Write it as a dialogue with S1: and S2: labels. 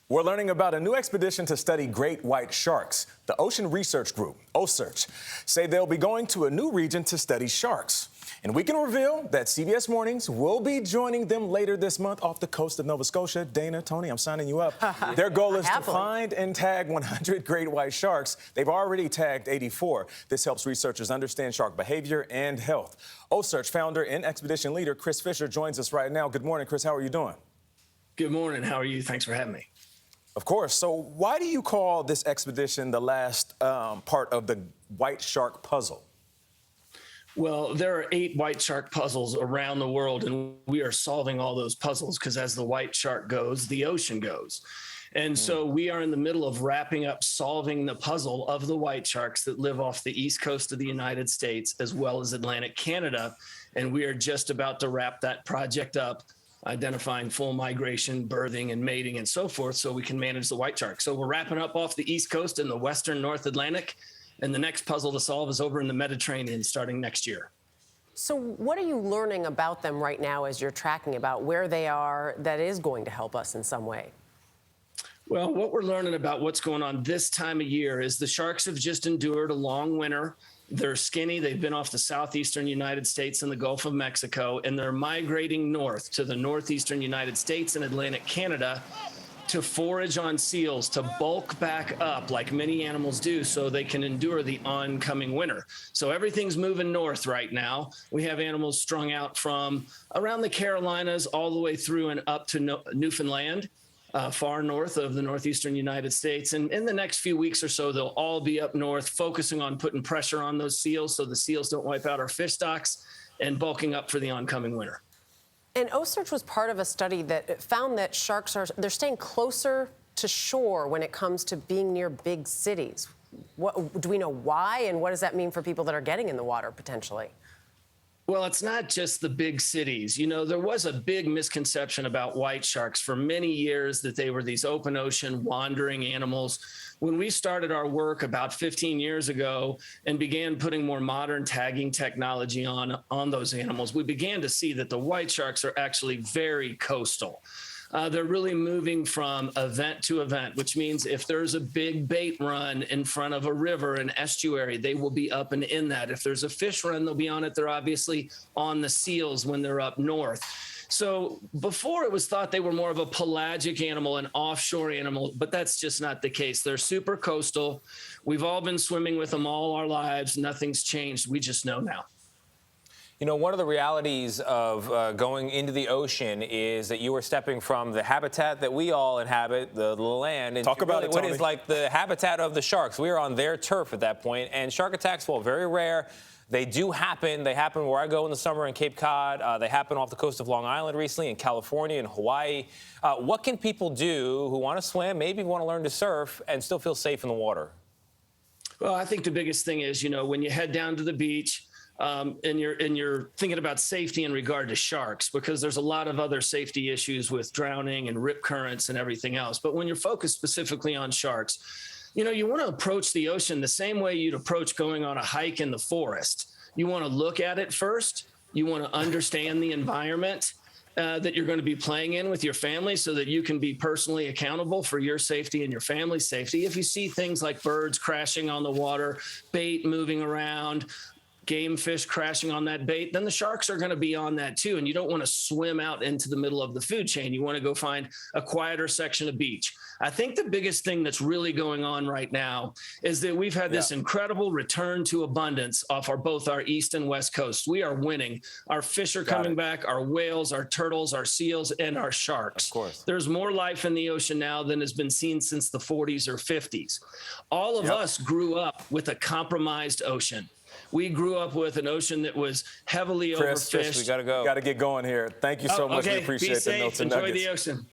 S1: We're learning about a new expedition to study great white sharks. The Ocean Research Group, OCEARCH, say they'll be going to a new region to study sharks. And we can reveal that CBS Mornings will be joining them later this month off the coast of Nova Scotia. Dana, Tony, I'm signing you up. Their goal is to find and tag 100 great white sharks. They've already tagged 84. This helps researchers understand shark behavior and health. OCEARCH founder and expedition leader Chris Fischer joins us right now. Good morning, Chris. How are you doing?
S2: Good morning. How are you? Thanks for having me.
S1: Of course. So why do you call this expedition the last part of the white shark puzzle?
S2: Well, there are 8 white shark puzzles around the world, and we are solving all those puzzles because as the white shark goes, the ocean goes. And so we are in the middle of wrapping up solving the puzzle of the white sharks that live off the east coast of the United States as well as Atlantic Canada. And we are just about to wrap that project up, identifying full migration, birthing, and mating, and so forth, so we can manage the white shark. So we're wrapping up off the East Coast in the Western North Atlantic, and the next puzzle to solve is over in the Mediterranean starting next year.
S3: So what are you learning about them right now as you're tracking about where they are that is going to help us in some way?
S2: Well, what we're learning about what's going on this time of year is the sharks have just endured a long winter. They're skinny. They've been off the southeastern United States and the Gulf of Mexico, and they're migrating north to the northeastern United States and Atlantic Canada to forage on seals, to bulk back up like many animals do so they can endure the oncoming winter. So everything's moving north right now. We have animals strung out from around the Carolinas all the way through and up to Newfoundland. Far north of the northeastern United States. And in the next few weeks or so, they'll all be up north, focusing on putting pressure on those seals so the seals don't wipe out our fish stocks and bulking up for the oncoming winter.
S3: And OCEARCH was part of a study that found that sharks they're staying closer to shore when it comes to being near big cities. Do we know why, and what does that mean for people that are getting in the water potentially?
S2: Well, it's not just the big cities. You know, there was a big misconception about white sharks for many years that they were these open ocean wandering animals. When we started our work about 15 years ago and began putting more modern tagging technology on those animals, we began to see that the white sharks are actually very coastal. They're really moving from event to event, which means if there's a big bait run in front of a river, an estuary, they will be up and in that. If there's a fish run, they'll be on it. They're obviously on the seals when they're up north. So before it was thought they were more of a pelagic animal, an offshore animal, but that's just not the case. They're super coastal. We've all been swimming with them all our lives. Nothing's changed. We just know now.
S4: You know, one of the realities of going into the ocean is that you are stepping from the habitat that we all inhabit, the land, and
S1: talk about
S4: what is like the habitat of the sharks. We are on their turf at that point, and shark attacks, well, very rare. They do happen. They happen where I go in the summer in Cape Cod. They happen off the coast of Long Island recently, in California, in Hawaii. What can people do who want to swim, maybe want to learn to surf, and still feel safe in the water?
S2: Well, I think the biggest thing is, you know, when you head down to the beach, and you're thinking about safety in regard to sharks, because there's a lot of other safety issues with drowning and rip currents and everything else. But when you're focused specifically on sharks, you know, you want to approach the ocean the same way you'd approach going on a hike in the forest. You want to look at it first. You want to understand the environment that you're going to be playing in with your family so that you can be personally accountable for your safety and your family's safety. If you see things like birds crashing on the water, bait moving around, game fish crashing on that bait, then the sharks are going to be on that too. And you don't want to swim out into the middle of the food chain. You want to go find a quieter section of beach. I think the biggest thing that's really going on right now is that we've had this incredible return to abundance off both our east and west coast. We are winning. Our fish are coming back, our whales, our turtles, our seals, and our sharks.
S4: Of course.
S2: There's more life in the ocean now than has been seen since the 40s or 50s. All of us grew up with a compromised ocean. We grew up with an ocean that was heavily overfished.
S4: Chris, we got to go.
S1: Got to get going here. Thank you so much. We appreciate the notes and nuggets.
S2: Enjoy the ocean.